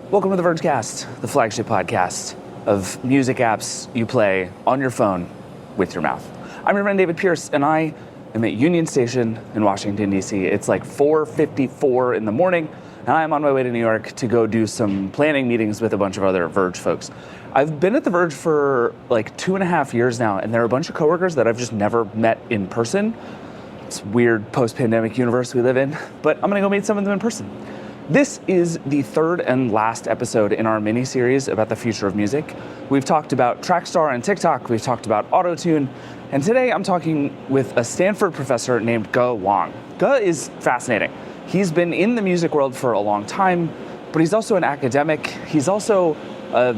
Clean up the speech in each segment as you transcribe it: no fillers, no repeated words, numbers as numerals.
Welcome to the Vergecast, the flagship podcast of music apps you play on your phone with your mouth. I'm your friend David Pierce, and I am at Union Station in Washington, D.C. It's like 4:54 in the morning, and I'm on my way to New York to go do some planning meetings with a bunch of other Verge folks. I've been at the Verge for like 2.5 years now, and there are a bunch of coworkers that I've just never met in person. It's a weird post-pandemic universe we live in, but I'm gonna go meet some of them in person. This is the third and last episode in our mini-series about the future of music. We've talked about Trackstar and TikTok, we've talked about autotune, and today I'm talking with a Stanford professor named Ge Wang. Ge is fascinating. He's been in the music world for a long time, but he's also an academic. He's also a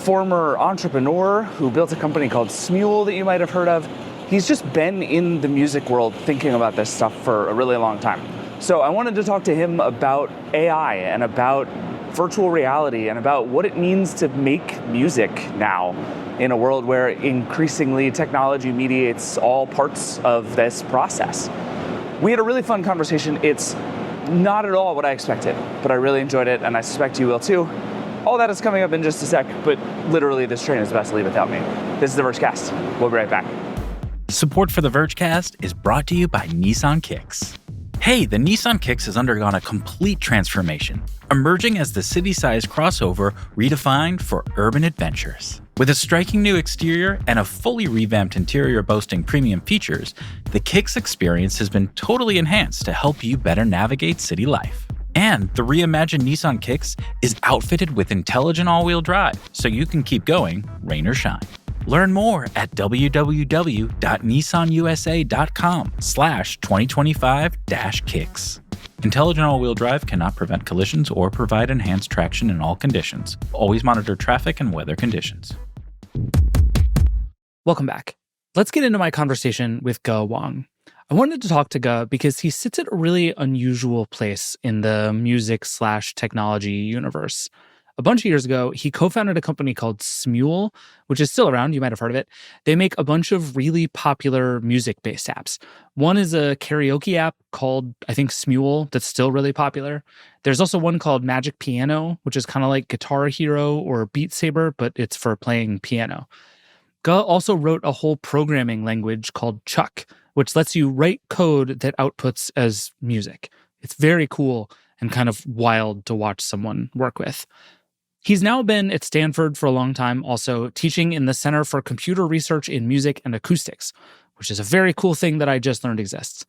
former entrepreneur who built a company called Smule that you might have heard of. He's just been in the music world thinking about this stuff for a really long time. So I wanted to talk to him about AI and about virtual reality and about what it means to make music now in a world where increasingly technology mediates all parts of this process. We had a really fun conversation. It's not at all what I expected, but I really enjoyed it, and I suspect you will too. All that is coming up in just a sec, but literally this train is best to leave without me. This is the Vergecast. We'll be right back. Support for the Vergecast is brought to you by Nissan Kicks. Hey, the Nissan Kicks has undergone a complete transformation, emerging as the city-sized crossover redefined for urban adventures. With a striking new exterior and a fully revamped interior boasting premium features, the Kicks experience has been totally enhanced to help you better navigate city life. And the reimagined Nissan Kicks is outfitted with intelligent all-wheel drive, so you can keep going, rain or shine. Learn more at www.nissanusa.com/2025-kicks. Intelligent all-wheel drive cannot prevent collisions or provide enhanced traction in all conditions. Always monitor traffic and weather conditions. Welcome back. Let's get into my conversation with Ge Wang. I wanted to talk to Ge because he sits at a really unusual place in the music/technology universe. A bunch of years ago, he co-founded a company called Smule, which is still around. You might have heard of it. They make a bunch of really popular music-based apps. One is a karaoke app called, I think, Smule, that's still really popular. There's also one called Magic Piano, which is kind of like Guitar Hero or Beat Saber, but it's for playing piano. Ge also wrote a whole programming language called Chuck, which lets you write code that outputs as music. It's very cool and kind of wild to watch someone work with. He's now been at Stanford for a long time, also teaching in the Center for Computer Research in Music and Acoustics, which is a very cool thing that I just learned exists.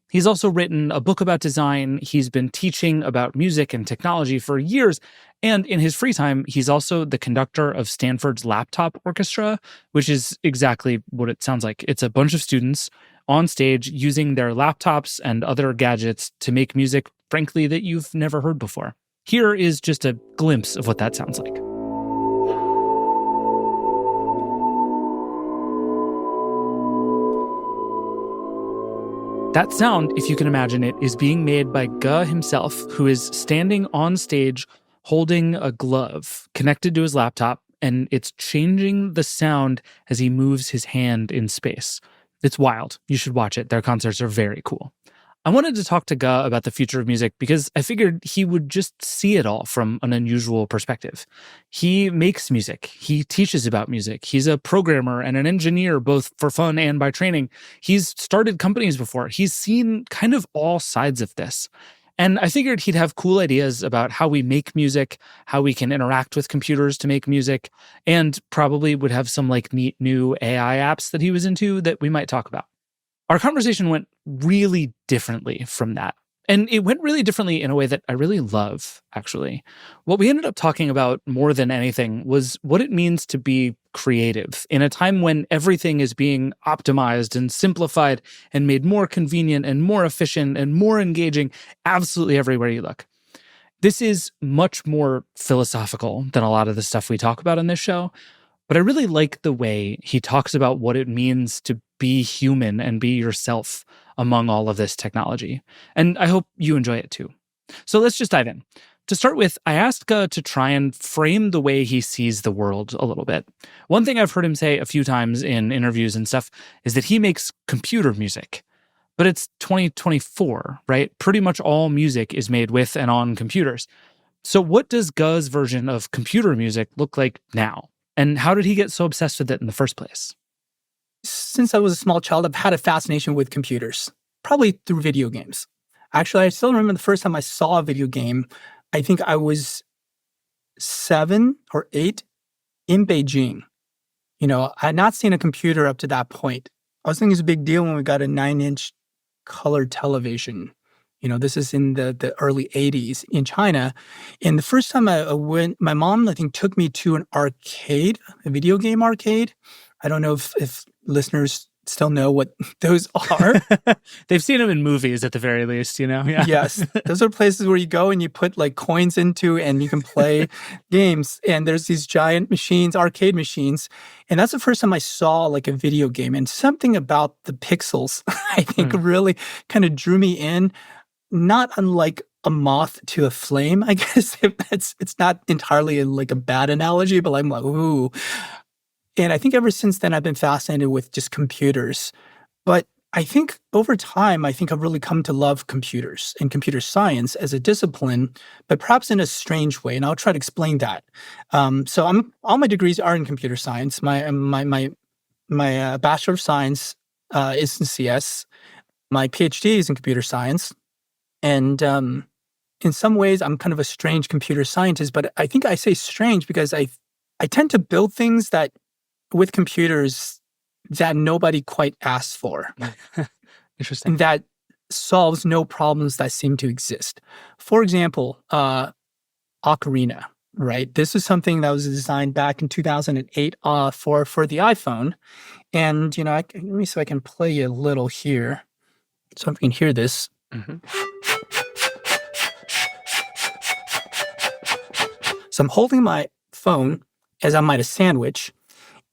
He's also written a book about design. He's been teaching about music and technology for years. And in his free time, he's also the conductor of Stanford's laptop orchestra, which is exactly what it sounds like. It's a bunch of students on stage using their laptops and other gadgets to make music, frankly, that you've never heard before. Here is just a glimpse of what that sounds like. That sound, if you can imagine it, is being made by Ge himself, who is standing on stage holding a glove connected to his laptop, and it's changing the sound as he moves his hand in space. It's wild. You should watch it. Their concerts are very cool. I wanted to talk to Ge about the future of music because I figured he would just see it all from an unusual perspective. He makes music. He teaches about music. He's a programmer and an engineer, both for fun and by training. He's started companies before. He's seen kind of all sides of this. And I figured he'd have cool ideas about how we make music, how we can interact with computers to make music, and probably would have some like neat new AI apps that he was into that we might talk about. Our conversation went really differently from that. And it went really differently in a way that I really love, actually. What we ended up talking about more than anything was what it means to be creative in a time when everything is being optimized and simplified and made more convenient and more efficient and more engaging absolutely everywhere you look. This is much more philosophical than a lot of the stuff we talk about on this show, but I really like the way he talks about what it means to be human and be yourself among all of this technology. And I hope you enjoy it too. So let's just dive in. To start with, I asked Ge to try and frame the way he sees the world a little bit. One thing I've heard him say a few times in interviews and stuff is that he makes computer music. But it's 2024, right? Pretty much all music is made with and on computers. So what does Ge's version of computer music look like now? And how did he get so obsessed with it in the first place? Since I was a small child, I've had a fascination with computers, probably through video games. Actually, I still remember the first time I saw a video game. I think I was 7 or 8 in Beijing. I had not seen a computer up to that point. I was thinking it was a big deal when we got a 9-inch color television. This is in the early 80s in China. And the first time I went, my mom, I think, took me to an arcade, a video game arcade. I don't know if listeners still know what those are. They've seen them in movies at the very least, Yeah. Yes. Those are places where you go and you put like coins into and you can play games. And there's these giant machines, arcade machines. And that's the first time I saw like a video game. And something about the pixels, I think, really kind of drew me in. Not unlike a moth to a flame, I guess. It's not entirely like a bad analogy, but I'm like, ooh. And I think ever since then, I've been fascinated with just computers. But I think over time, I've really come to love computers and computer science as a discipline, but perhaps in a strange way. And I'll try to explain that. So all my degrees are in computer science. My Bachelor of Science is in CS. My PhD is in computer science. And in some ways, I'm kind of a strange computer scientist. But I think I say strange because I tend to build things with computers that nobody quite asks for. Interesting. And that solves no problems that seem to exist. For example, Ocarina, right? This is something that was designed back in 2008 for the iPhone. And, let me see if I can play you a little here. So if you can hear this. Mm-hmm. So I'm holding my phone as I might a sandwich,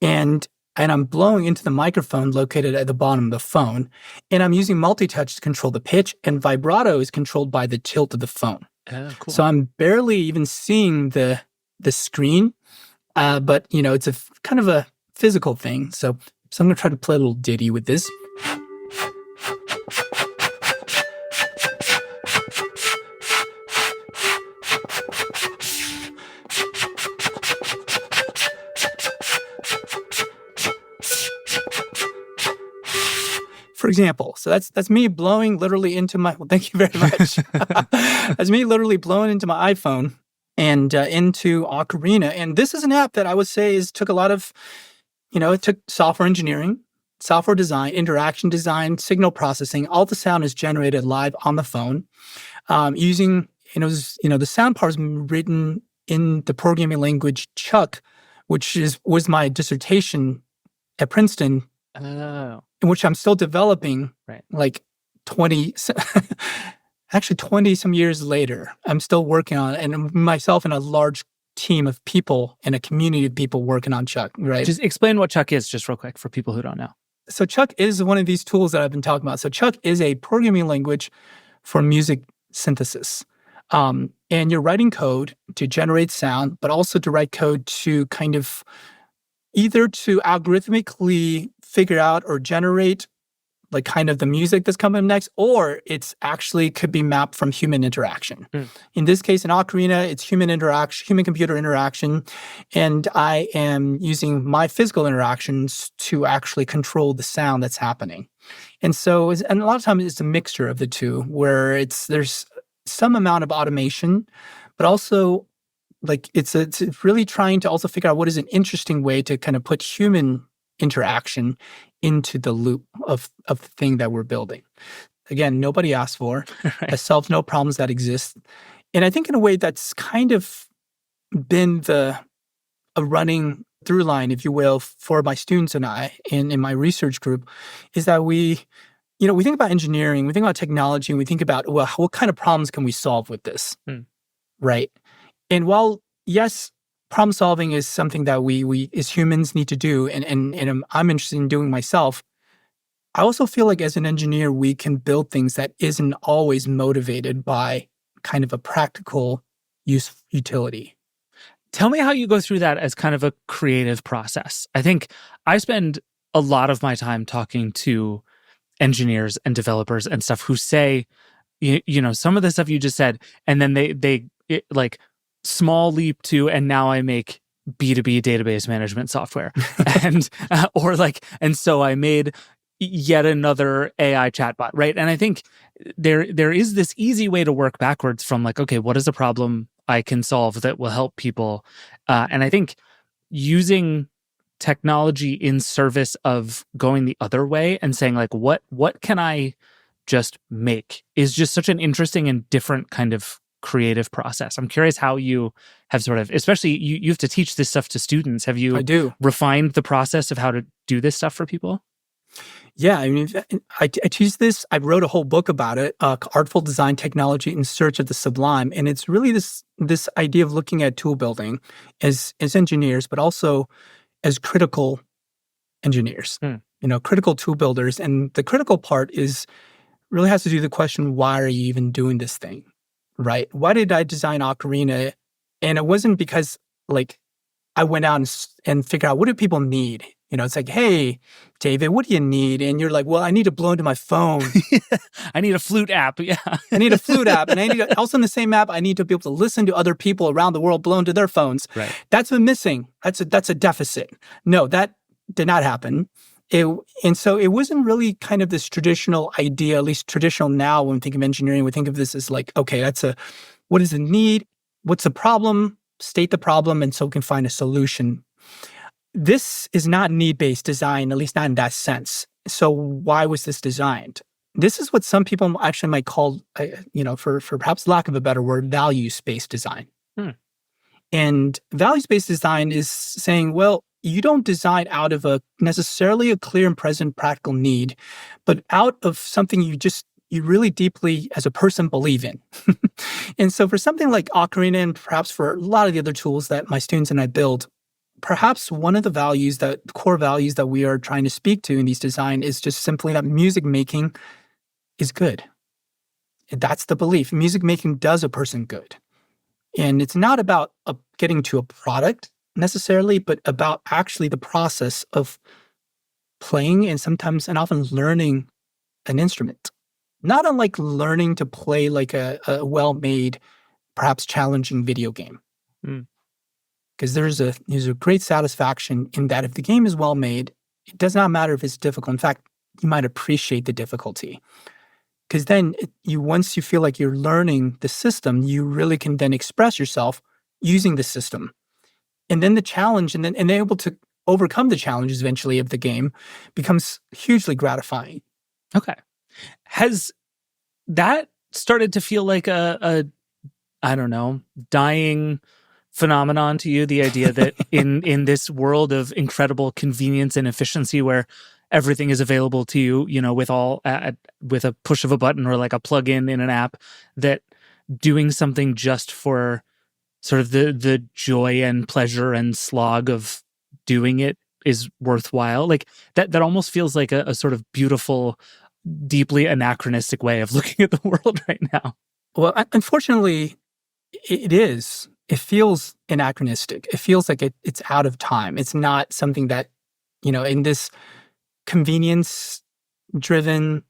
and I'm blowing into the microphone located at the bottom of the phone, and I'm using multi-touch to control the pitch, and vibrato is controlled by the tilt of the phone. Oh, cool. So I'm barely even seeing the screen, but it's a kind of a physical thing. So I'm going to try to play a little ditty with this. For example, so that's me blowing literally into my, well, thank you very much. That's me literally blowing into my iPhone and into Ocarina. And this is an app that I would say took a lot of, it took software engineering, software design, interaction design, signal processing. All the sound is generated live on the phone using, the sound part is written in the programming language Chuck, which was my dissertation at Princeton. Oh. In which I'm still developing, right? Like 20 some years later. I'm still working on it, and myself and a large team of people and a community of people working on Chuck, right? Just explain what Chuck is, just real quick, for people who don't know. So Chuck is one of these tools that I've been talking about. So Chuck is a programming language for music synthesis. And you're writing code to generate sound, but also to write code to kind of either to algorithmically figure out or generate like kind of the music that's coming next, or it's actually could be mapped from human interaction. In this case, in Ocarina, it's human-computer interaction, and I am using my physical interactions to actually control the sound that's happening. And so, and a lot of times it's a mixture of the two, where there's some amount of automation, but also like it's really trying to also figure out what is an interesting way to kind of put human interaction into the loop of the thing that we're building. Again, nobody asked for. Right. It solves no problems that exist. And I think in a way that's kind of been a running through line, if you will, for my students and I in my research group, is that we think about engineering, we think about technology, and we think about, well, what kind of problems can we solve with this, right? And while, yes, problem solving is something that we as humans need to do, and I'm interested in doing myself, I also feel like as an engineer, we can build things that isn't always motivated by kind of a practical utility. Tell me how you go through that as kind of a creative process. I think I spend a lot of my time talking to engineers and developers and stuff who say, some of the stuff you just said, and then they like small leap to, and now I make B2B database management software. and and so I made yet another AI chatbot, right? And I think there is this easy way to work backwards from like, okay, what is a problem I can solve that will help people? And I think using technology in service of going the other way and saying like, what can I just make is just such an interesting and different kind of creative process. I'm curious how you have sort of, especially you have to teach this stuff to students. Have you I do. refined the process of how to do this stuff for people? Yeah, I mean, I teach this. I wrote a whole book about it, Artful Design Technology in Search of the Sublime. And it's really this idea of looking at tool building as engineers, but also as critical engineers, critical tool builders. And the critical part really has to do with the question, why are you even doing this thing, right? Why did I design Ocarina? And it wasn't because like I went out and figured out what do people need? It's like, hey, David, what do you need? And you're like, well, I need to blow into my phone. I need a flute app. Yeah. I need a flute app. And I need also in the same app, I need to be able to listen to other people around the world blow into their phones. Right. That's what's missing. That's a deficit. No, that did not happen. And so it wasn't really kind of this traditional idea, at least traditional now when we think of engineering, we think of this as like, okay, what is the need? What's the problem? State the problem, and so we can find a solution. This is not need-based design, at least not in that sense. So why was this designed? This is what some people actually might call, for perhaps lack of a better word, values-based design. And values-based design is saying, well, you don't design out of necessarily a clear and present practical need, but out of something you really deeply as a person believe in. And so for something like Ocarina, and perhaps for a lot of the other tools that my students and I build, perhaps one of the core values that we are trying to speak to in these design is just simply that music making is good. That's the belief. Music making does a person good. And it's not about getting to a product necessarily, but about actually the process of playing and often learning an instrument. Not unlike learning to play like a well-made, perhaps challenging video game. Because there's a great satisfaction in that if the game is well made, it does not matter if it's difficult. In fact, you might appreciate the difficulty. Because then once you feel like you're learning the system, you really can then express yourself using the system. And then the challenge, and then able to overcome the challenges eventually of the game becomes hugely gratifying. Okay. Has that started to feel like a I don't know, dying phenomenon to you, the idea that in this world of incredible convenience and efficiency where everything is available to you, with a push of a button or like a plug-in in an app, that doing something just for sort of the joy and pleasure and slog of doing it is worthwhile? Like that almost feels like a sort of beautiful, deeply anachronistic way of looking at the world right now. Well, unfortunately, it is. It feels anachronistic. It feels like it's out of time. It's not something that, in this convenience-driven,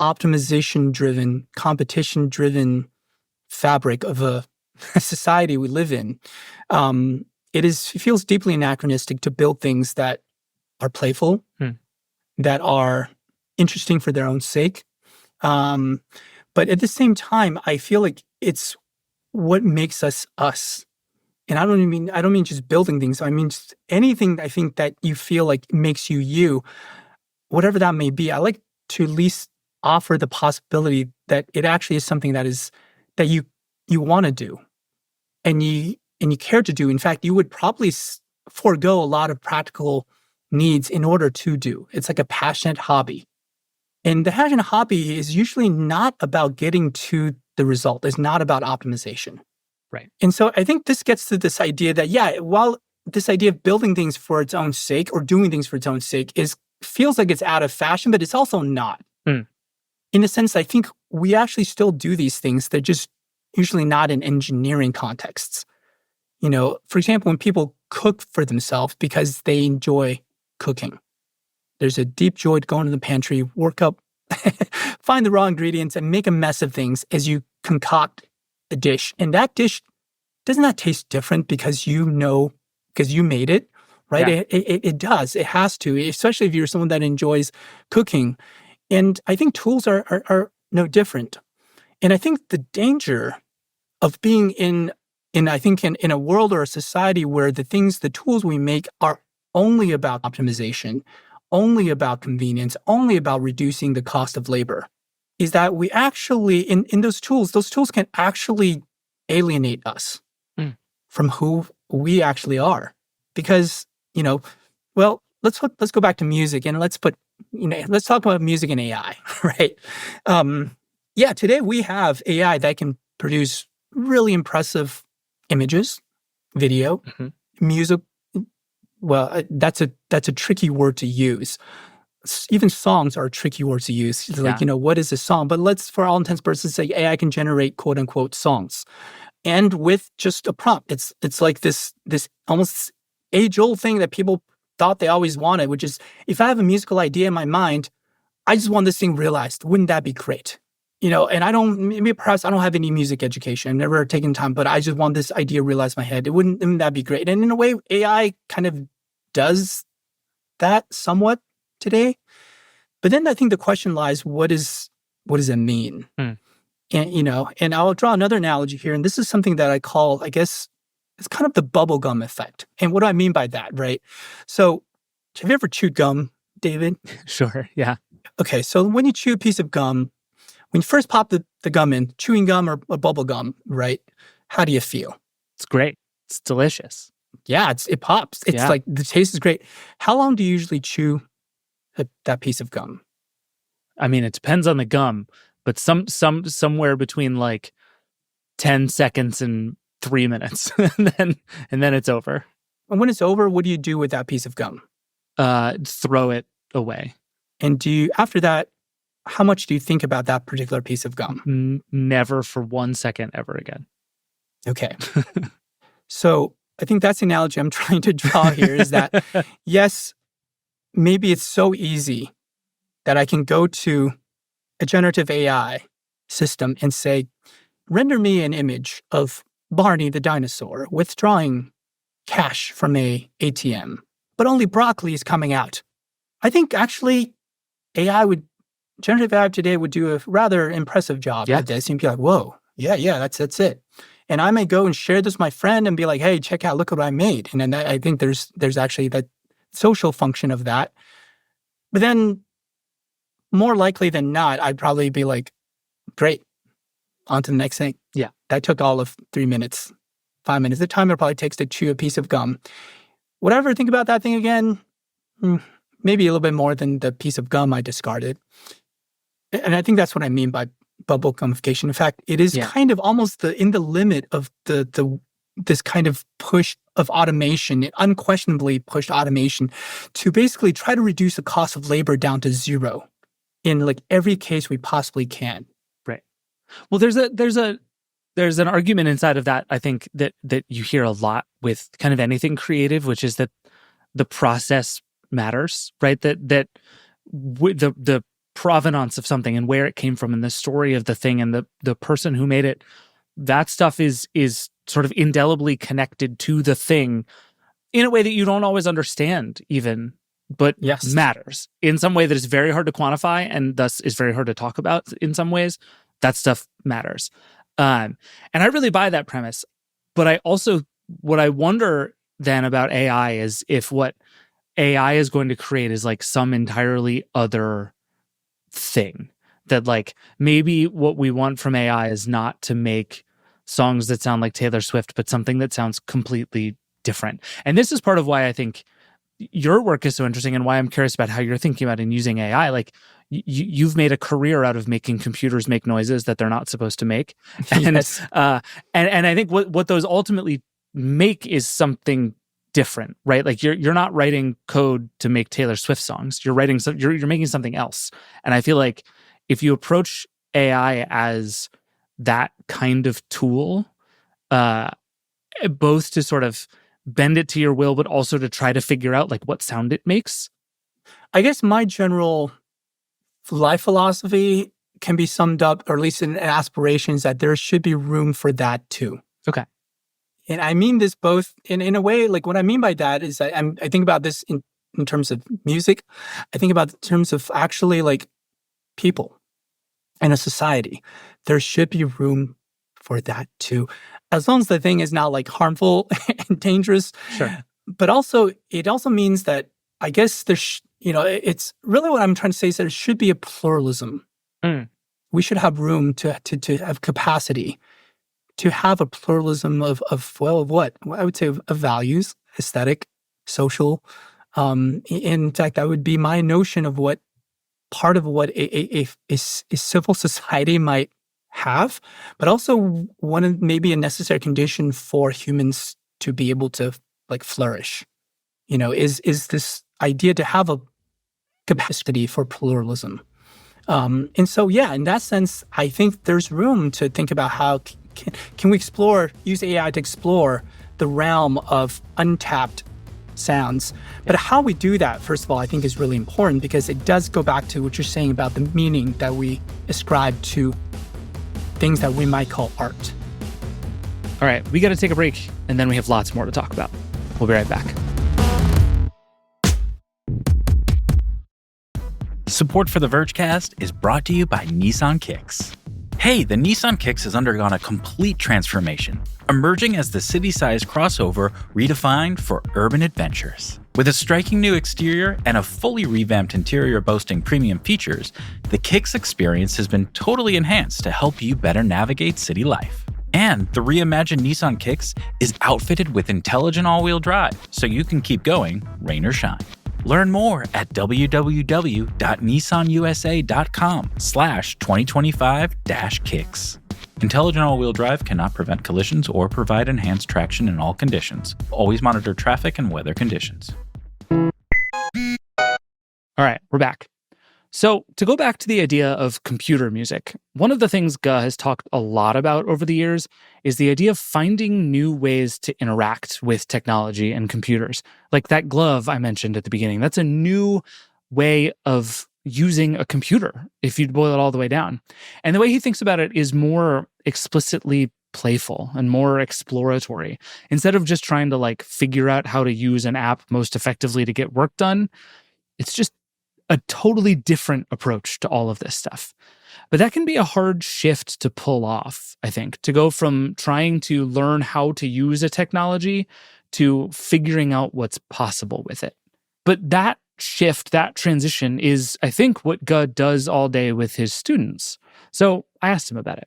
optimization-driven, competition-driven fabric of a society we live in, it feels deeply anachronistic to build things that are playful, that are interesting for their own sake. But at the same time, I feel like it's what makes us us. And I don't mean just building things. I mean just anything I think that you feel like makes you you, whatever that may be. I like to at least offer the possibility that it actually is something that you want to do, and you care to do. In fact, you would probably forego a lot of practical needs in order to do. It's like a passionate hobby. And the passionate hobby is usually not about getting to the result. It's not about optimization. Right. And so I think this gets to this idea that, while this idea of building things for its own sake or doing things for its own sake feels like it's out of fashion, but it's also not. In a sense, I think we actually still do these things. They're just usually not in engineering contexts. For example, when people cook for themselves because they enjoy cooking, there's a deep joy to go into the pantry, work up, find the raw ingredients, and make a mess of things as you concoct a dish. And that dish doesn't that taste different because you made it, right? Yeah. It does. It has to, especially if you're someone that enjoys cooking. And I think tools are no different. And I think the danger of being in a world or a society where the tools we make are only about optimization, only about convenience, only about reducing the cost of labor, is that we actually, in those tools can actually alienate us from who we actually are. Because, well, let's go back to music and let's talk about music and AI, right? Today we have AI that can produce really impressive images, video, music. Well, that's a tricky word to use. Even songs are a tricky word to use. It's like, what is a song? But let's, for all intents and purposes, say AI can generate quote unquote songs. And with just a prompt, it's like this almost age-old thing that people thought they always wanted, which is, if I have a musical idea in my mind, I just want this thing realized. Wouldn't that be great? And maybe perhaps I don't have any music education. I've never taken time, but I just want this idea realized in my head. Wouldn't that be great? And in a way, AI kind of does that somewhat today. But then I think the question lies, what does it mean? And I'll draw another analogy here. And this is something that I call, I guess, it's kind of the bubblegum effect. And what do I mean by that, right? So have you ever chewed gum, David? Sure, yeah. Okay, so when you chew a piece of gum, when you first pop the gum in, chewing gum or bubble gum, right? How do you feel? It's great. It's delicious. Yeah, it pops. It's like the taste is great. How long do you usually chew that piece of gum? I mean, it depends on the gum, but somewhere between like 10 seconds and 3 minutes, and then it's over. And when it's over, what do you do with that piece of gum? Throw it away. And after that, how much do you think about that particular piece of gum? Never for 1 second ever again. Okay. So I think that's the analogy I'm trying to draw here is that, yes, maybe it's so easy that I can go to a generative AI system and say, render me an image of Barney the dinosaur withdrawing cash from a ATM, but only broccoli is coming out. I think actually generative AI today would do a rather impressive job at this and be like, whoa, yeah, that's it. And I may go and share this with my friend and be like, hey, check out, look what I made. And then I think there's actually that social function of that. But then more likely than not, I'd probably be like, great, on to the next thing. Yeah. That took all of 3 minutes, 5 minutes. The time it probably takes to chew a piece of gum. Would I ever think about that thing again? Maybe a little bit more than the piece of gum I discarded. And I think that's what I mean by bubble gamification. In fact, it is kind of almost in the limit of this kind of push of automation, unquestionably pushed automation, to basically try to reduce the cost of labor down to zero in like every case we possibly can. Right. Well, there's an argument inside of that, I think, that you hear a lot with kind of anything creative, which is that the process matters, right? That the provenance of something and where it came from and the story of the thing and the person who made it, that stuff is sort of indelibly connected to the thing in a way that you don't always understand even, but matters in some way that is very hard to quantify and thus is very hard to talk about in some ways. That stuff matters. And I really buy that premise. But what I wonder then about AI is if what AI is going to create is like some entirely other thing, that like maybe what we want from AI is not to make songs that sound like Taylor Swift, but something that sounds completely different. And this is part of why I think your work is so interesting and why I'm curious about how you're thinking about and using AI. Like you've made a career out of making computers make noises that they're not supposed to make. And, and I think what those ultimately make is something different, right? Like you're not writing code to make Taylor Swift songs. You're making something else. And I feel like if you approach AI as that kind of tool, both to sort of bend it to your will, but also to try to figure out like what sound it makes. I guess my general life philosophy can be summed up, or at least in aspirations, that there should be room for that too. Okay. And I mean this both in a way, like what I mean by that is I think about this in terms of music. I think about in terms of actually like people in a society. There should be room for that too. As long as the thing is not like harmful and dangerous. Sure. But also, it also means that I guess it's really what I'm trying to say is that there should be a pluralism. We should have room to have capacity to have a pluralism of what I would say of values, aesthetic, social. In fact, that would be my notion of what part of what a civil society might have, but also maybe a necessary condition for humans to be able to like flourish. Is this idea to have a capacity for pluralism. And so, yeah, in that sense, I think there's room to think about how can we use AI to explore the realm of untapped sounds. But how we do that, first of all, I think is really important because it does go back to what you're saying about the meaning that we ascribe to things that we might call art. All right, we got to take a break, and then we have lots more to talk about. We'll be right back. Support for the Vergecast is brought to you by Nissan Kicks. Hey, the Nissan Kicks has undergone a complete transformation, emerging as the city-sized crossover redefined for urban adventures. With a striking new exterior and a fully revamped interior boasting premium features, the Kicks experience has been totally enhanced to help you better navigate city life. And the reimagined Nissan Kicks is outfitted with intelligent all-wheel drive, so you can keep going, rain or shine. Learn more at www.nissanusa.com/2025-kicks. Intelligent all-wheel drive cannot prevent collisions or provide enhanced traction in all conditions. Always monitor traffic and weather conditions. All right, we're back. So to go back to the idea of computer music, one of the things Ge has talked a lot about over the years is the idea of finding new ways to interact with technology and computers. Like that glove I mentioned at the beginning, that's a new way of using a computer, if you boil it all the way down. And the way he thinks about it is more explicitly playful and more exploratory. Instead of just trying to like figure out how to use an app most effectively to get work done, it's just a totally different approach to all of this stuff. But that can be a hard shift to pull off, I think, to go from trying to learn how to use a technology to figuring out what's possible with it. But that shift, that transition is, I think, what Ge does all day with his students. So I asked him about it.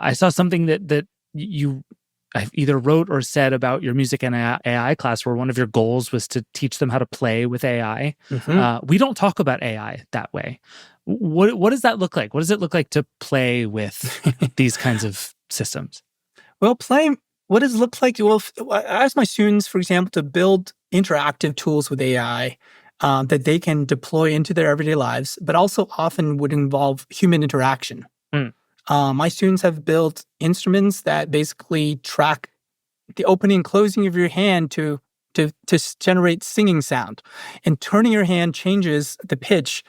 I saw something that you either wrote or said about your music and AI class where one of your goals was to teach them how to play with AI. Mm-hmm. We don't talk about AI that way. What does that look like? What does it look like to play with these kinds of systems? Well, what does it look like? Well, I ask my students, for example, to build interactive tools with AI that they can deploy into their everyday lives, but also often would involve human interaction. My students have built instruments that basically track the opening and closing of your hand to generate singing sound. And turning your hand changes the pitch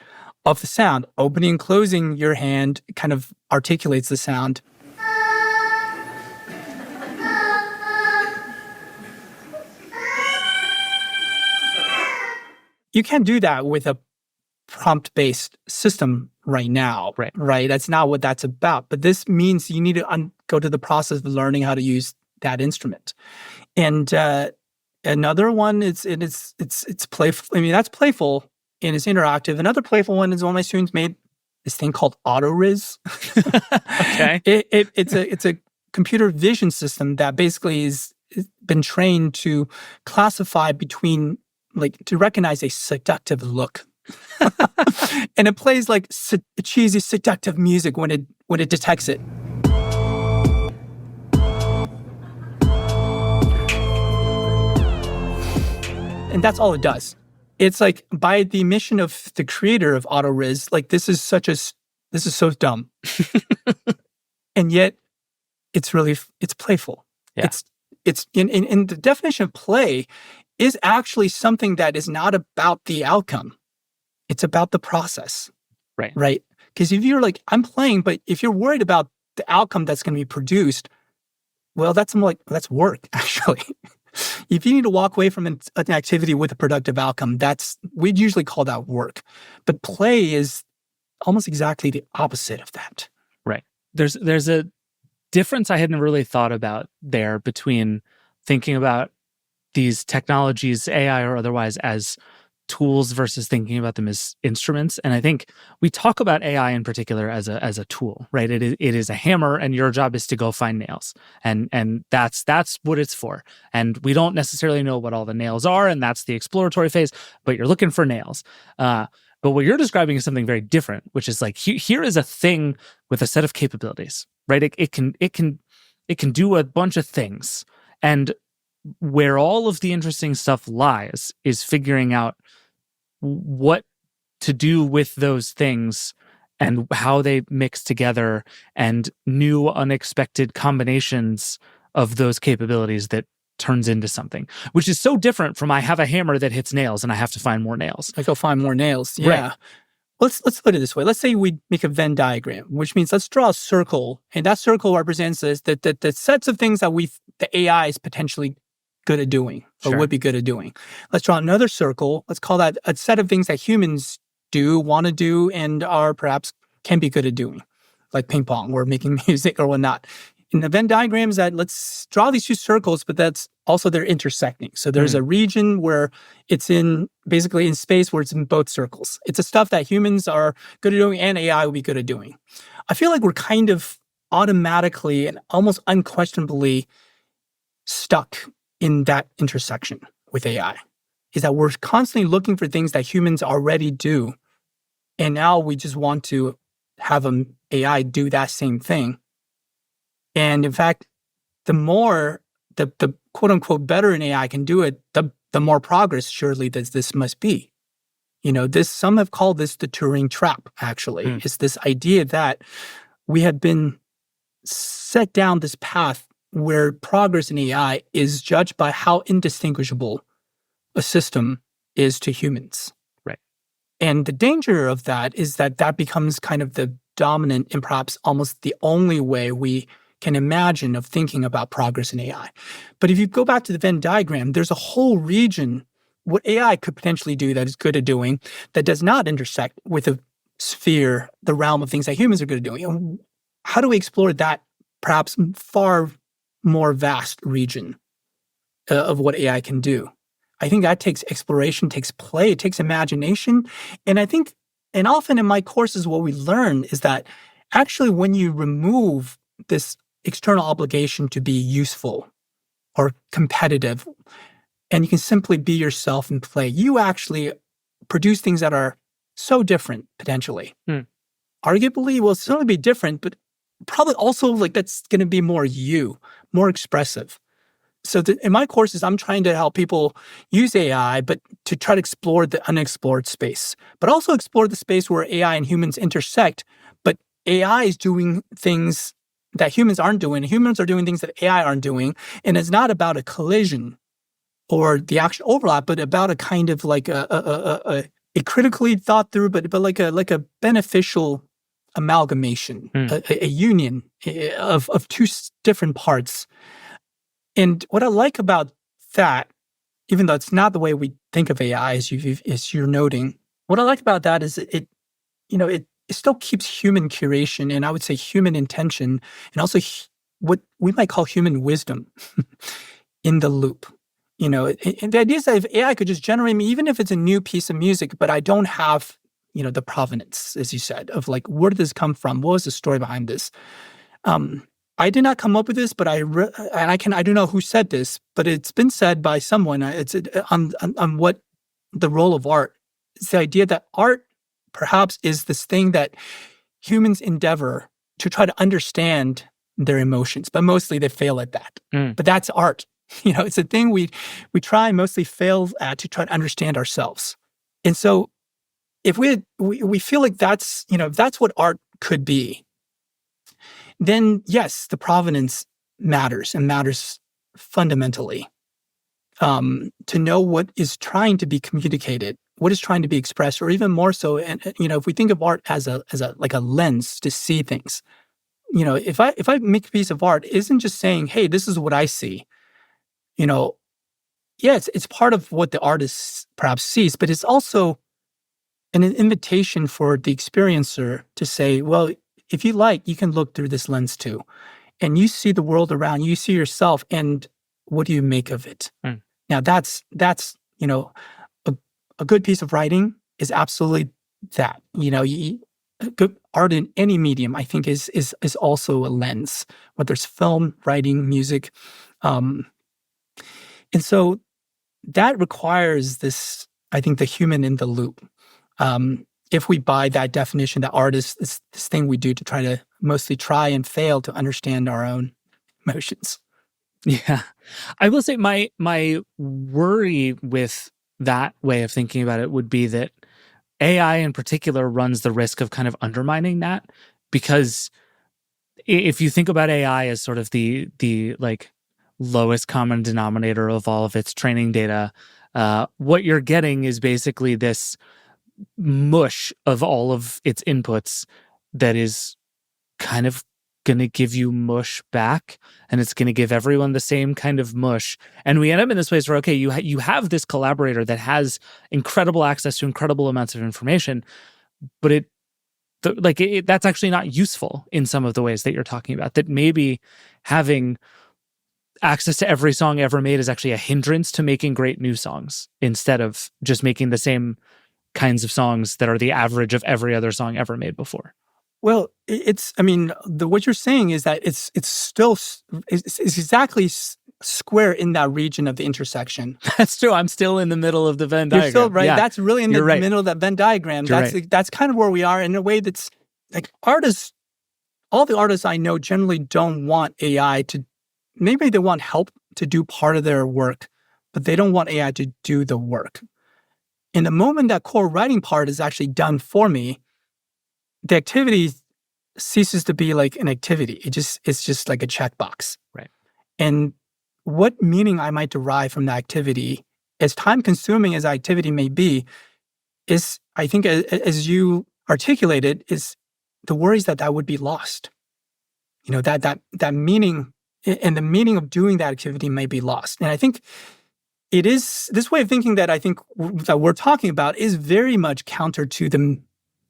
of the sound. Opening and closing your hand kind of articulates the sound. You can't do that with a prompt-based system right now, right? That's not what that's about. But this means you need to go to the process of learning how to use that instrument. And another one it's playful. I mean, that's playful and it's interactive. Another playful one is one of my students made this thing called AutoRiz. Okay, it's a computer vision system that basically is been trained to classify between to recognize a seductive look. And it plays like cheesy, seductive music when it detects it. And that's all it does. It's like by the mission of the creator of AutoRiz, like this is so dumb. And yet it's playful. Yeah. It's in the definition of play is actually something that is not about the outcome. It's about the process, right? Because if you're like, I'm playing, but if you're worried about the outcome that's going to be produced, well, that's work, actually. If you need to walk away from an activity with a productive outcome, we'd usually call that work. But play is almost exactly the opposite of that. Right. There's a difference I hadn't really thought about there between thinking about these technologies, AI or otherwise, as tools versus thinking about them as instruments. And I think we talk about AI in particular as a tool, right? It is a hammer, and your job is to go find nails, and that's what it's for. And we don't necessarily know what all the nails are, and that's the exploratory phase. But you're looking for nails. But what you're describing is something very different, which is like here is a thing with a set of capabilities, right? It can do a bunch of things, and where all of the interesting stuff lies is figuring out what to do with those things and how they mix together, and new unexpected combinations of those capabilities that turns into something, which is so different from I have a hammer that hits nails and I have to find more nails. I go find more nails. Yeah. Right. Let's put it this way. Let's say we make a Venn diagram, which means let's draw a circle, and that circle represents the sets of things that the AI is potentially good at doing or Sure. would be good at doing. Let's draw another circle. Let's call that a set of things that humans do, want to do, and are perhaps can be good at doing, like ping pong or making music or whatnot. In the Venn diagrams, let's draw these two circles, but that's also they're intersecting. So there's a region where it's basically in space where it's in both circles. It's the stuff that humans are good at doing and AI will be good at doing. I feel like we're kind of automatically and almost unquestionably stuck in that intersection with AI, is that we're constantly looking for things that humans already do. And now we just want to have an AI do that same thing. And in fact, the more the quote unquote better an AI can do it, the more progress surely this must be. Some have called this the Turing trap, actually. It's this idea that we have been set down this path where progress in AI is judged by how indistinguishable a system is to humans. Right. And the danger of that is that becomes kind of the dominant and perhaps almost the only way we can imagine of thinking about progress in AI. But if you go back to the Venn diagram, there's a whole region what AI could potentially do that is good at doing that does not intersect with the sphere, the realm of things that humans are good at doing. And how do we explore that perhaps far more vast region of what AI can do? I think that takes exploration, takes play, it takes imagination. And I think, and often in my courses, what we learn is that actually when you remove this external obligation to be useful or competitive, and you can simply be yourself and play, you actually produce things that are so different, potentially. Arguably, will certainly be different, but probably also like that's going to be more you, more expressive. So in my courses, I'm trying to help people use AI, but to try to explore the unexplored space, but also explore the space where AI and humans intersect, but AI is doing things that humans aren't doing. Humans are doing things that AI aren't doing. And it's not about a collision or the actual overlap, but about a kind of like a critically thought through, but like a beneficial amalgamation, a union of two different parts. And what I like about that, even though it's not the way we think of AI, as you're noting, what I like about that is it still keeps human curation and I would say human intention and also what we might call human wisdom in the loop. And the idea is that if AI could just generate me, even if it's a new piece of music, but I don't have, the provenance, as you said, of like, where did this come from? What was the story behind this? I did not come up with this, but I don't know who said this, but it's been said by someone. It's on what the role of art. It's the idea that art perhaps is this thing that humans endeavor to try to understand their emotions, but mostly they fail at that. But that's art. It's a thing we try and mostly fail at to try to understand ourselves. And so if we feel like that's what art could be, then yes, the provenance matters and matters fundamentally. To know what is trying to be communicated, what is trying to be expressed, or even more so, and if we think of art as a like a lens to see things, if I make a piece of art, it isn't just saying, hey, this is what I see. Yeah, it's part of what the artist perhaps sees, but it's also an invitation for the experiencer to say, well, if you like, you can look through this lens too. And you see the world around you, see yourself, and what do you make of it? Mm. Now that's a good piece of writing is absolutely that. Good art in any medium, I think, is also a lens, whether it's film, writing, music. And so that requires this, I think, the human in the loop. If we buy that definition, that art is this thing we do to mostly try and fail to understand our own emotions. Yeah. I will say my worry with that way of thinking about it would be that AI in particular runs the risk of kind of undermining that, because if you think about AI as sort of the like lowest common denominator of all of its training data, what you're getting is basically this mush of all of its inputs that is kind of going to give you mush back, and it's going to give everyone the same kind of mush. And we end up in this place where, okay, you have this collaborator that has incredible access to incredible amounts of information, but that's actually not useful in some of the ways that you're talking about. That maybe having access to every song ever made is actually a hindrance to making great new songs, instead of just making the same kinds of songs that are the average of every other song ever made before. Well, what you're saying is that it's exactly square in that region of the intersection. That's true. I'm still in the middle of the Venn diagram. You're still right. Yeah. That's really in the middle of that Venn diagram. That's kind of where we are, in a way that's like artists. All the artists I know generally don't want AI to. Maybe they want help to do part of their work, but they don't want AI to do the work. In the moment that core writing part is actually done for me, the activity ceases to be like an activity. It's just like a checkbox. Right. And what meaning I might derive from that activity, as time-consuming as that activity may be, is, I think, as you articulated, is the worries that would be lost. That meaning, and the meaning of doing that activity may be lost. And I think it is this way of thinking that I think that we're talking about is very much counter to the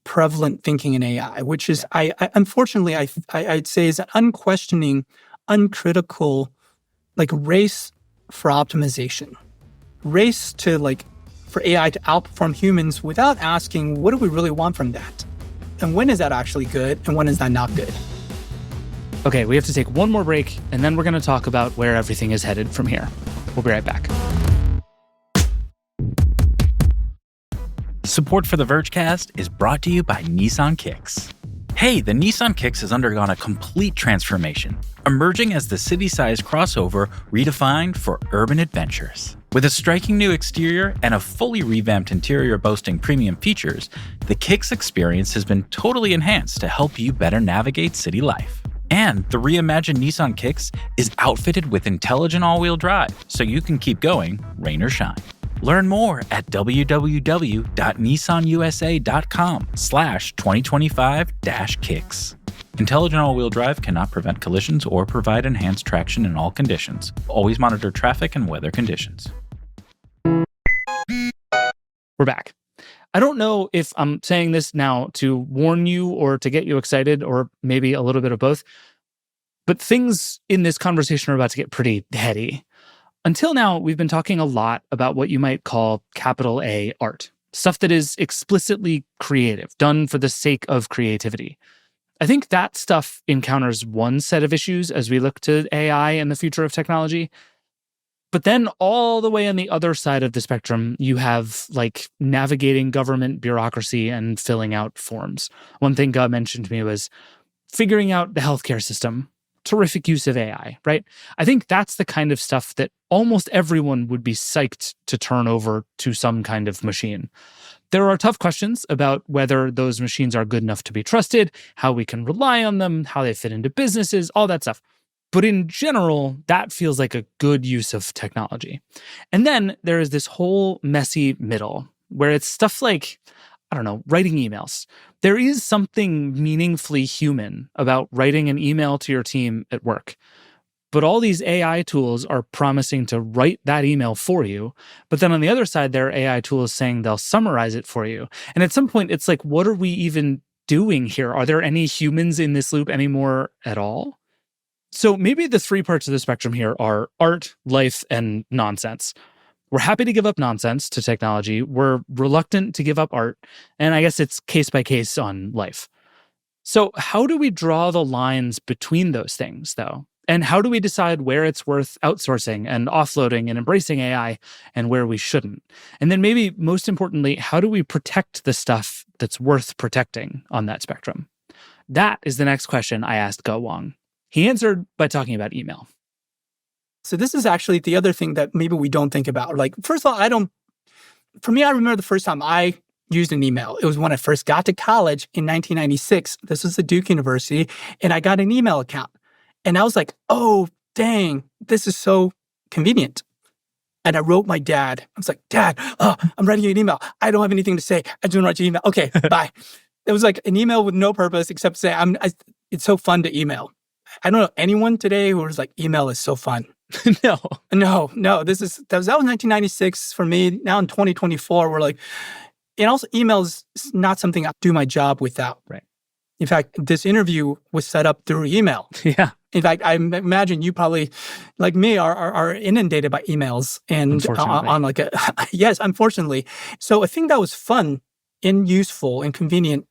prevalent thinking in AI, which is, unfortunately, I'd say is an unquestioning, uncritical, like race for optimization, race to for AI to outperform humans without asking, what do we really want from that? And when is that actually good? And when is that not good? Okay, we have to take one more break, and then we're going to talk about where everything is headed from here. We'll be right back. Support for the Vergecast is brought to you by Nissan Kicks. Hey, the Nissan Kicks has undergone a complete transformation, emerging as the city-sized crossover redefined for urban adventures. With a striking new exterior and a fully revamped interior boasting premium features, the Kicks experience has been totally enhanced to help you better navigate city life. And the reimagined Nissan Kicks is outfitted with intelligent all-wheel drive, so you can keep going, rain or shine. Learn more at www.nissanusa.com/2025-kicks. Intelligent all-wheel drive cannot prevent collisions or provide enhanced traction in all conditions. Always monitor traffic and weather conditions. We're back. I don't know if I'm saying this now to warn you or to get you excited, or maybe a little bit of both, but things in this conversation are about to get pretty heady. Until now, we've been talking a lot about what you might call capital A art, stuff that is explicitly creative, done for the sake of creativity. I think that stuff encounters one set of issues as we look to AI and the future of technology. But then all the way on the other side of the spectrum, you have navigating government bureaucracy and filling out forms. One thing Ge mentioned to me was figuring out the healthcare system. Terrific use of AI, right? I think that's the kind of stuff that almost everyone would be psyched to turn over to some kind of machine. There are tough questions about whether those machines are good enough to be trusted, how we can rely on them, how they fit into businesses, all that stuff. But in general, that feels like a good use of technology. And then there is this whole messy middle where it's stuff like I don't know, writing emails. There is something meaningfully human about writing an email to your team at work. But all these AI tools are promising to write that email for you. But then on the other side, there are AI tools saying they'll summarize it for you. And at some point, it's like, what are we even doing here? Are there any humans in this loop anymore at all? So maybe the three parts of the spectrum here are art, life, and nonsense. We're happy to give up nonsense to technology. We're reluctant to give up art. And I guess it's case by case on life. So how do we draw the lines between those things, though? And how do we decide where it's worth outsourcing and offloading and embracing AI and where we shouldn't? And then maybe most importantly, how do we protect the stuff that's worth protecting on that spectrum? That is the next question I asked Ge Wang. He answered by talking about email. So this is actually the other thing that maybe we don't think about. Like, first of all, for me, I remember the first time I used an email. It was when I first got to college in 1996. This was at Duke University, and I got an email account. And I was like, oh, dang, this is so convenient. And I wrote my dad. I was like, Dad, I'm writing you an email. I don't have anything to say. I just want to write you an email. Okay, bye. It was like an email with no purpose except to say, it's so fun to email. I don't know anyone today who was like, email is so fun. No. No. That was 1996 for me. Now in 2024, we're like, and also email is not something I do my job without. Right. In fact, this interview was set up through email. Yeah. In fact, I imagine you probably, like me, are inundated by emails and on like a yes, unfortunately. So I think that was fun and useful and convenient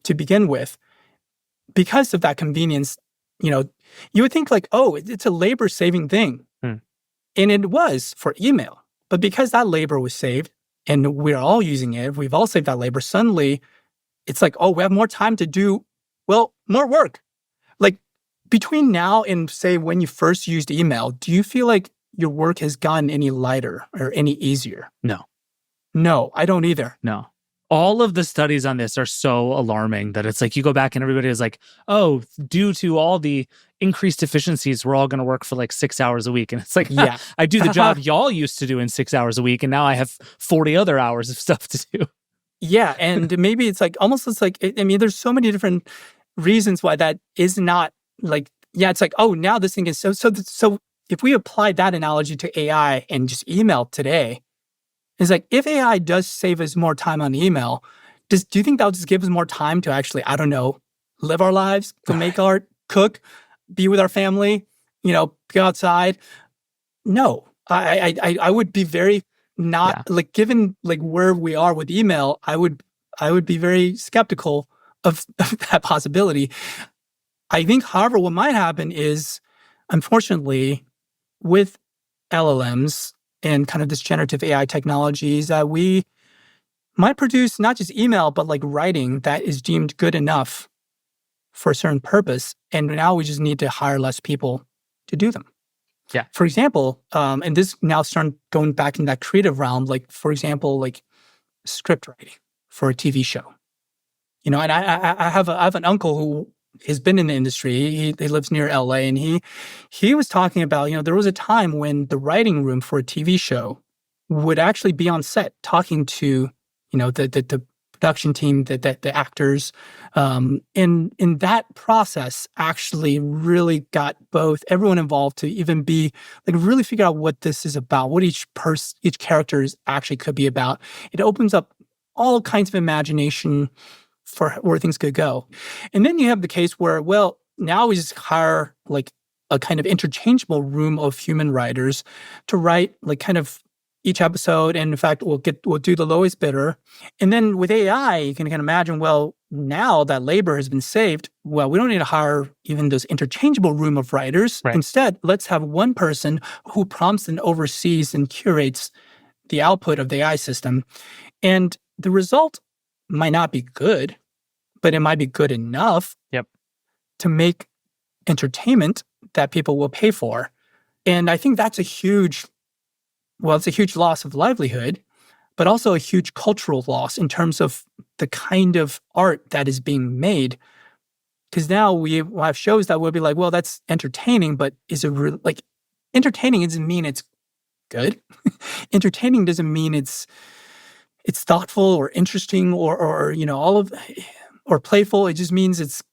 to begin with. Because of that convenience, you would think like, oh, it's a labor-saving thing. And it was for email. But because that labor was saved and we're all using it, we've all saved that labor, suddenly it's like, oh, we have more time to do, well, more work. Like between now and say when you first used email, do you feel like your work has gotten any lighter or any easier? No, I don't either. No. All of the studies on this are so alarming that it's like you go back and everybody is like, oh, due to all the increased efficiencies, we're all going to work for like 6 hours a week. And it's like, yeah, I do the job y'all used to do in 6 hours a week. And now I have 40 other hours of stuff to do. Yeah. And maybe it's like, almost it's like, there's so many different reasons why that is not like, yeah, it's like, oh, now this thing is so if we apply that analogy to AI and just email today, it's like, if AI does save us more time on email, do you think that'll just give us more time to actually, I don't know, live our lives, go make art, cook, be with our family, go outside? No, I would be very like, given like where we are with email, I would be very skeptical of that possibility. I think, however, what might happen is, unfortunately, with LLMs and kind of this generative AI technologies, that we might produce not just email, but like writing that is deemed good enough for a certain purpose. And now we just need to hire less people to do them. Yeah. For example, and this now starting going back in that creative realm, like, for example, like script writing for a TV show. And I have an uncle who has been in the industry. He lives near LA, and he was talking about, there was a time when the writing room for a TV show would actually be on set talking to, the production team, the actors. And in that process actually really got both everyone involved to even be like really figure out what this is about, what each character actually could be about. It opens up all kinds of imagination for where things could go. And then you have the case where, well, now we just hire like a kind of interchangeable room of human writers to write like kind of each episode. And in fact, we'll do the lowest bidder. And then with AI, you can kind of imagine, well, now that labor has been saved, well, we don't need to hire even those interchangeable room of writers. Right. Instead, let's have one person who prompts and oversees and curates the output of the AI system. And the result might not be good, but it might be good enough to make entertainment that people will pay for. And I think that's it's a huge loss of livelihood, but also a huge cultural loss in terms of the kind of art that is being made. Because now we have shows that will be like, well, that's entertaining, but is it like entertaining doesn't mean it's good. Entertaining doesn't mean it's it's thoughtful or interesting or or playful. It just means it's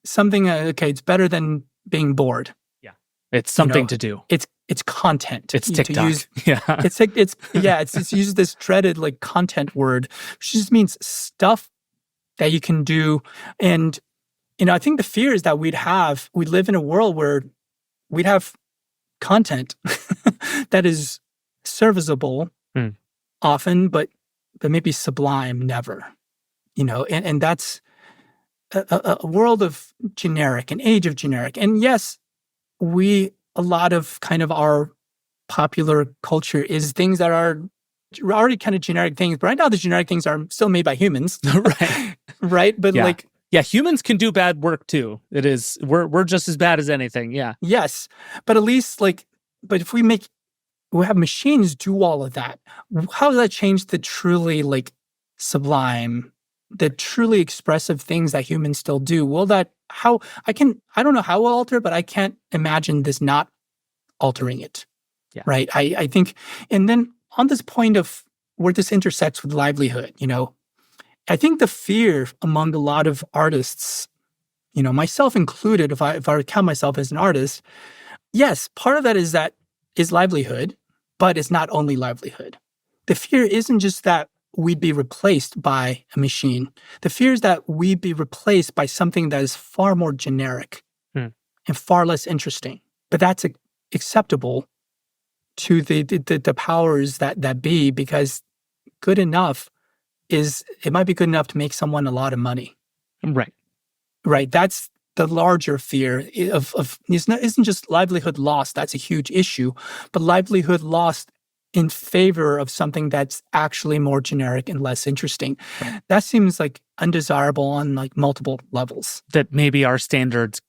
something. Okay, it's better than being bored. Yeah, it's something to do. It's content. It's To TikTok. use, Yeah, it's uses this dreaded like content word, which just means stuff that you can do. And I think the fear is that we'd live in a world where we'd have content that is serviceable often, but maybe sublime never. And that's a world of generic, an age of generic. And yes, a lot of kind of our popular culture is things that are already kind of generic things. But right now, the generic things are still made by humans. right. Right? But Yeah, humans can do bad work too. We're just as bad as anything. Yeah. Yes. But at least but if we have machines do all of that, how does that change the truly sublime, the truly expressive things that humans still do? I don't know how we'll alter, but I can't imagine this not altering it. Yeah. Right. I think, and then on this point of where this intersects with livelihood, I think the fear among a lot of artists, myself included, if I count myself as an artist, yes, part of that is livelihood, but it's not only livelihood. The fear isn't just that we'd be replaced by a machine. The fear is that we'd be replaced by something that is far more generic and far less interesting. But that's acceptable to the powers that be, because good enough it might be good enough to make someone a lot of money. Right. Right. That's the larger fear of isn't just livelihood lost. That's a huge issue, but livelihood lost in favor of something that's actually more generic and less interesting. Right. That seems undesirable on multiple levels. That maybe our standards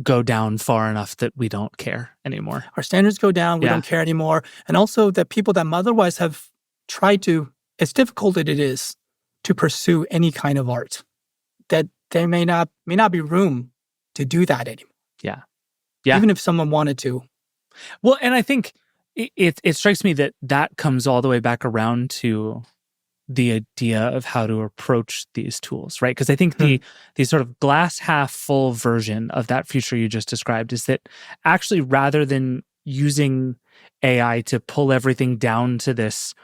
go down far enough that we don't care anymore. Our standards go down. We don't care anymore. And also that people that otherwise have tried to, as difficult as it is to pursue any kind of art, that there may not be room to do that anymore. Yeah. Even if someone wanted to. Well, and I think it strikes me that comes all the way back around to the idea of how to approach these tools, right? Because I think the sort of glass half full version of that future you just described is that actually, rather than using AI to pull everything down to this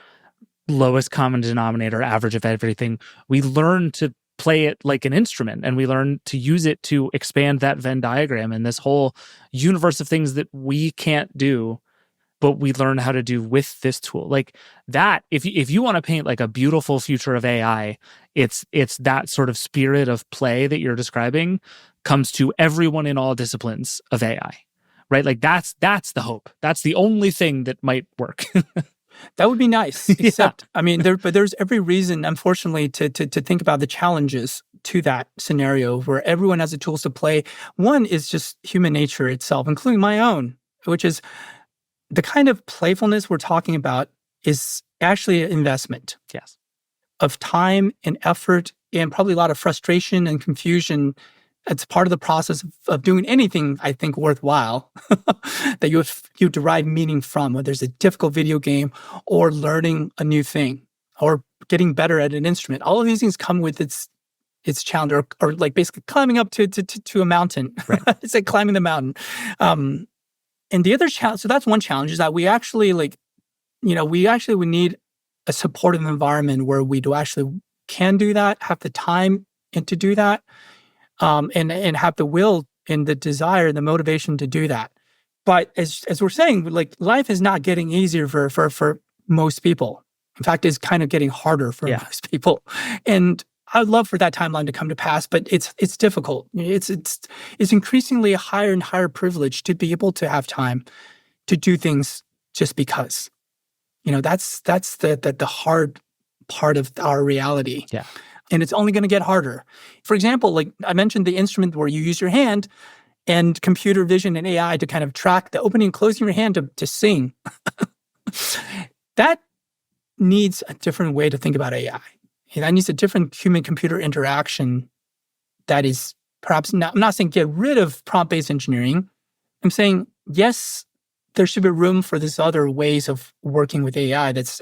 lowest common denominator average of everything, we learn to play it like an instrument, and we learn to use it to expand that Venn diagram and this whole universe of things that we can't do, but we learn how to do with this tool. Like that, if you want to paint a beautiful future of AI, it's that sort of spirit of play that you're describing comes to everyone in all disciplines of AI, right? That's the hope. That's the only thing that might work. That would be nice, except, but there's every reason, unfortunately, to think about the challenges to that scenario where everyone has the tools to play. One is just human nature itself, including my own, which is the kind of playfulness we're talking about is actually an investment. Yes. Of time and effort and probably a lot of frustration and confusion. It's part of the process of doing anything, I think, worthwhile that you derive meaning from, whether it's a difficult video game or learning a new thing or getting better at an instrument. All of these things come with its challenge, or basically climbing up to a mountain. Right. It's like climbing the mountain. And the other challenge, so that's one challenge, is that we actually would need a supportive environment where we actually can do that, have the time and to do that. And have the will and the desire and the motivation to do that. But as we're saying, life is not getting easier for most people. In fact, it's kind of getting harder for most people. And I'd love for that timeline to come to pass, but it's difficult. It's increasingly a higher and higher privilege to be able to have time to do things just because. That's the hard part of our reality. Yeah. And it's only going to get harder. For example, I mentioned the instrument where you use your hand and computer vision and AI to kind of track the opening and closing of your hand to sing. That needs a different way to think about AI. That needs a different human-computer interaction that is perhaps not, I'm not saying get rid of prompt-based engineering. I'm saying, yes, there should be room for these other ways of working with AI that's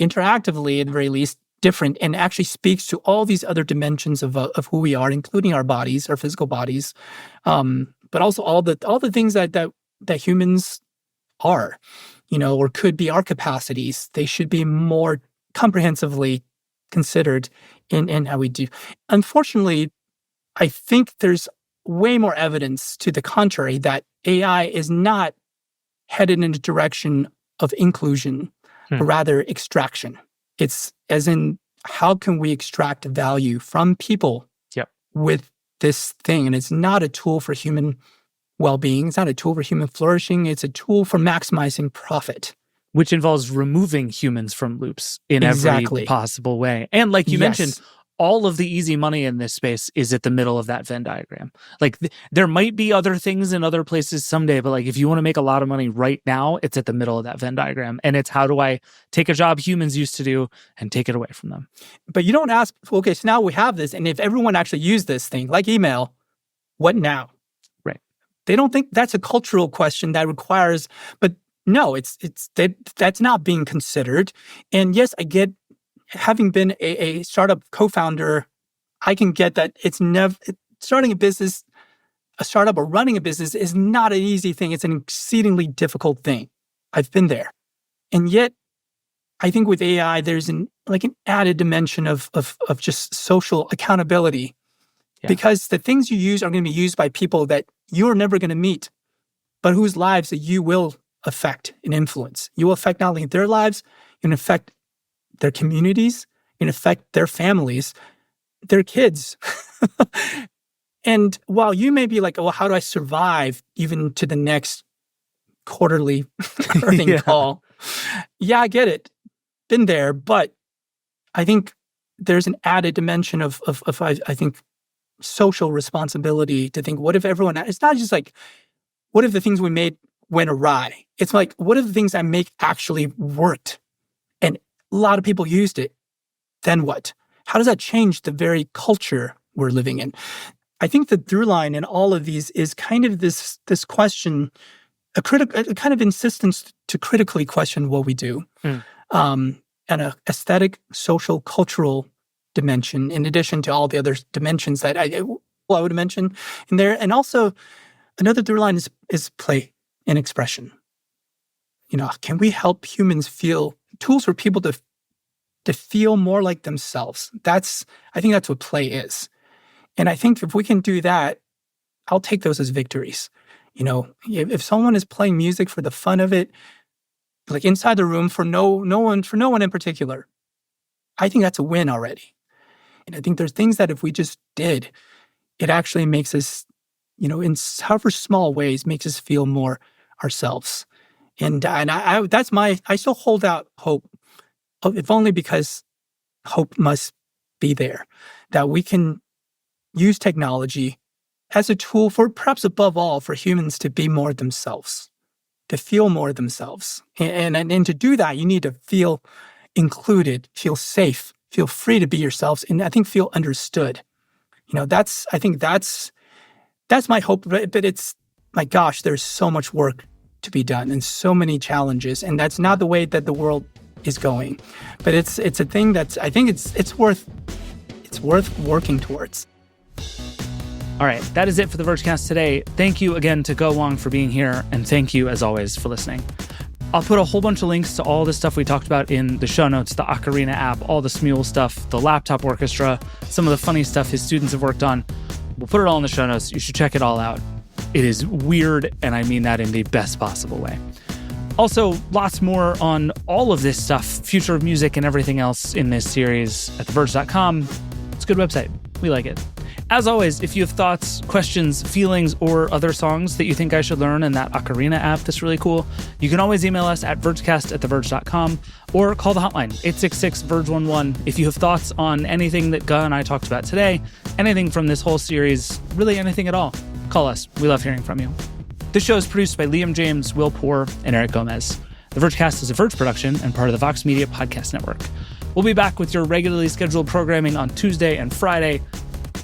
interactively, at the very least, different and actually speaks to all these other dimensions of who we are, including our bodies, our physical bodies, but also all the things that humans are, or could be our capacities. They should be more comprehensively considered in how we do. Unfortunately, I think there's way more evidence to the contrary that AI is not headed in a direction of inclusion, but rather extraction. It's as in, how can we extract value from people with this thing? And it's not a tool for human well-being. It's not a tool for human flourishing. It's a tool for maximizing profit. Which involves removing humans from loops in every possible way. And like you mentioned, all of the easy money in this space is at the middle of that Venn diagram. Like there might be other things in other places someday, but like if you want to make a lot of money right now, it's at the middle of that Venn diagram. And it's, how do I take a job humans used to do and take it away from them? But you don't ask, okay, so now we have this, and if everyone actually used this thing, like email, what now? Right. They don't think that's a cultural question that requires, but no, that's not being considered. And yes, I get, having been a startup co-founder, I can get that starting a startup or running a business is not an easy thing. It's an exceedingly difficult thing. I've been there. And yet, I think with AI, there's an added dimension of just social accountability. Yeah. Because the things you use are going to be used by people that you're never going to meet, but whose lives that you will affect and influence. You will affect not only their lives, you can affect their communities, you can affect their families, their kids. And while you may be like, oh, how do I survive even to the next quarterly earning call? Yeah, I get it. Been there, but I think there's an added dimension of I think, social responsibility to think, what if everyone, it's not just like, what if the things we made went awry? It's like, what if the things I make actually worked and a lot of people used it? Then what? How does that change the very culture we're living in? I think the through line in all of these is kind of this question, a kind of insistence to critically question what we do, and an aesthetic, social, cultural dimension, in addition to all the other dimensions that I would mention in there. And also, another through line is play and expression. Can we help humans feel, tools for people to feel more like themselves? I think that's what play is. And I think if we can do that, I'll take those as victories. If someone is playing music for the fun of it, like inside the room for no one in particular, I think that's a win already. And I think there's things that if we just did, it actually makes us, in however small ways, makes us feel more ourselves. And I still hold out hope, if only because hope must be there, that we can use technology as a tool for, perhaps above all, for humans to be more themselves, to feel more themselves. And to do that, you need to feel included, feel safe, feel free to be yourselves, and I think feel understood. I think that's my hope. But it's, my gosh, there's so much work to be done and so many challenges, and that's not the way that the world is going. But it's a thing that's, I think it's worth working towards. All right, that is it for the Vergecast today. Thank you again to Ge Wang for being here, and thank you, as always, for listening. I'll put a whole bunch of links to all the stuff we talked about in the show notes, the Ocarina app, all the Smule stuff, the laptop orchestra, some of the funny stuff his students have worked on. We'll put it all in the show notes. You should check it all out. It is weird, and I mean that in the best possible way. Also, lots more on all of this stuff, future of music and everything else in this series at theverge.com. It's a good website. We like it. As always, if you have thoughts, questions, feelings, or other songs that you think I should learn in that Ocarina app that's really cool, you can always email us at vergecast@theverge.com or call the hotline, 866-VERGE11. If you have thoughts on anything that Ge and I talked about today, anything from this whole series, really anything at all, call us. We love hearing from you. This show is produced by Liam James, Will Poor, and Eric Gomez. The Vergecast is a Verge production and part of the Vox Media Podcast Network. We'll be back with your regularly scheduled programming on Tuesday and Friday.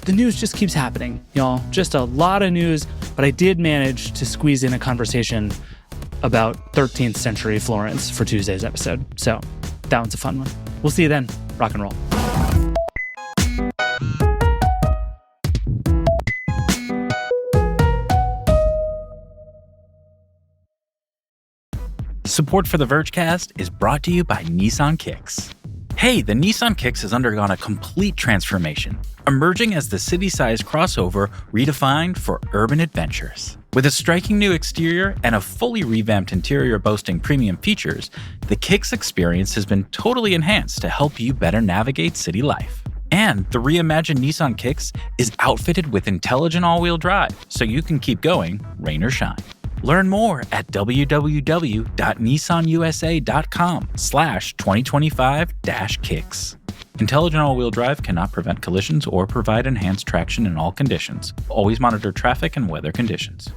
The news just keeps happening, y'all. Just a lot of news, but I did manage to squeeze in a conversation about 13th century Florence for Tuesday's episode. So that one's a fun one. We'll see you then. Rock and roll. Support for the Vergecast is brought to you by Nissan Kicks. Hey, the Nissan Kicks has undergone a complete transformation, emerging as the city-sized crossover redefined for urban adventures. With a striking new exterior and a fully revamped interior boasting premium features, the Kicks experience has been totally enhanced to help you better navigate city life. And the reimagined Nissan Kicks is outfitted with intelligent all-wheel drive, so you can keep going, rain or shine. Learn more at www.nissanusa.com/2025-kicks. Intelligent all-wheel drive cannot prevent collisions or provide enhanced traction in all conditions. Always monitor traffic and weather conditions.